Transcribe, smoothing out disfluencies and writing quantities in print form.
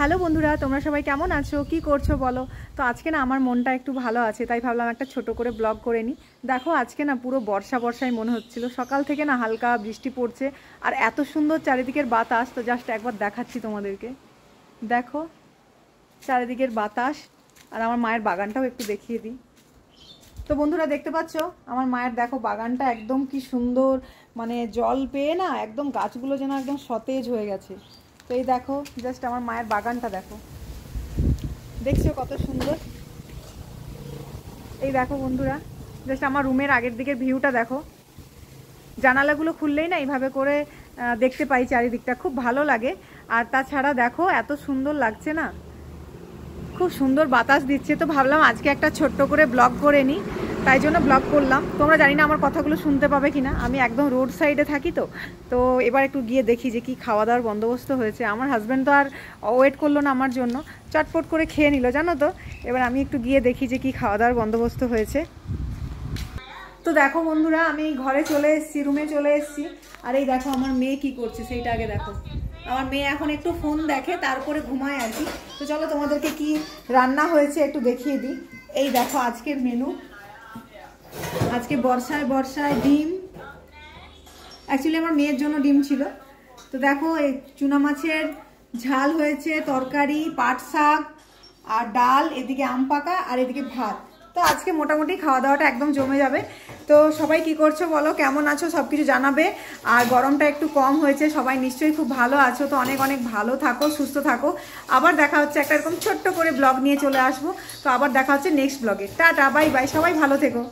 Hello বন্ধুরা, তোমরা সবাই কেমন আছো, কি করছো বলো। তো আজকে না আমার মনটা একটু ভালো আছে, তাই ভাবলাম একটা ছোট করে ব্লগ করে নিই। দেখো আজকে না পুরো বর্ষায় মনে হচ্ছিল, সকাল থেকে না হালকা বৃষ্টি পড়ছে আর এত সুন্দর চারিদিকের বাতাস। তো জাস্ট একবার দেখাচ্ছি তোমাদেরকে, দেখো চারিদিকের বাতাস। আর আমার মায়ের বাগানটাও একটু দেখিয়ে দিই। তো বন্ধুরা দেখতে পাচ্ছ আমার মায়ের দেখো বাগানটা একদম কি সুন্দর, মানে জল পেয়ে না একদম গাছগুলো যেন একদম সতেজ হয়ে গেছে। তো এই দেখো জাস্ট আমার মায়ের বাগানটা দেখো, দেখছো কত সুন্দর। এই দেখো বন্ধুরা জাস্ট আমার রুমের আগের দিকের ভিউটা দেখো। জানালাগুলো খুললেই না এইভাবে করে দেখতে পাই চারিদিকটা, খুব ভালো লাগে। আর তাছাড়া দেখো এত সুন্দর লাগছে না, খুব সুন্দর বাতাস দিচ্ছে। তো ভাবলাম আজকে একটা ছোট্ট করে ব্লগ করে নিই, তাই জন্য ব্লগ করলাম। তোমরা জানি না আমার কথাগুলো শুনতে পাবে কিনা, আমি একদম রোড সাইডে থাকি। তো এবার একটু গিয়ে দেখি যে কি খাওয়া দাওয়ার বন্দোবস্ত হয়েছে। আমার হাজব্যান্ড তো আর ওয়েট করলো না আমার জন্য, চটপট করে খেয়ে নিল জানো তো। এবার আমি একটু গিয়ে দেখি যে কি খাওয়া দাওয়ার বন্দোবস্ত হয়েছে। তো দেখো বন্ধুরা আমি ঘরে চলে এসেছি, রুমে চলে এসেছি। আর এই দেখো আমার মেয়ে কি করছে সেইটা আগে দেখো। আমার মেয়ে এখন একটু ফোন দেখে, তারপরে ঘুমায় আর কি। তো চলো তোমাদেরকে কি রান্না হয়েছে একটু দেখিয়ে দিই। এই দেখো আজকের মেনু, আজকে বর্ষায় ডিম। অ্যাকচুয়ালি আমার মেয়ের জন্য ডিম ছিল। তো দেখো এই চুনা মাছের ঝাল হয়েছে, তরকারি, পাট শাক আর ডাল, এদিকে আম পাকা আর এদিকে ভাত। তো আজকে মোটামুটি খাওয়া দাওয়াটা একদম জমে যাবে। তো সবাই কি করছো বলো, কেমন আছো সব কিছু জানাবে। আর গরমটা একটু কম হয়েছে, সবাই নিশ্চয়ই খুব ভালো আছো। তো অনেক অনেক ভালো থাকো, সুস্থ থাকো। আবার দেখা হচ্ছে একটা এরকম ছোট্ট করে ব্লগ নিয়ে চলে আসবো। তো আবার দেখা হচ্ছে নেক্সট ব্লগে। টাটা, বাই বাই, সবাই ভালো থেকো।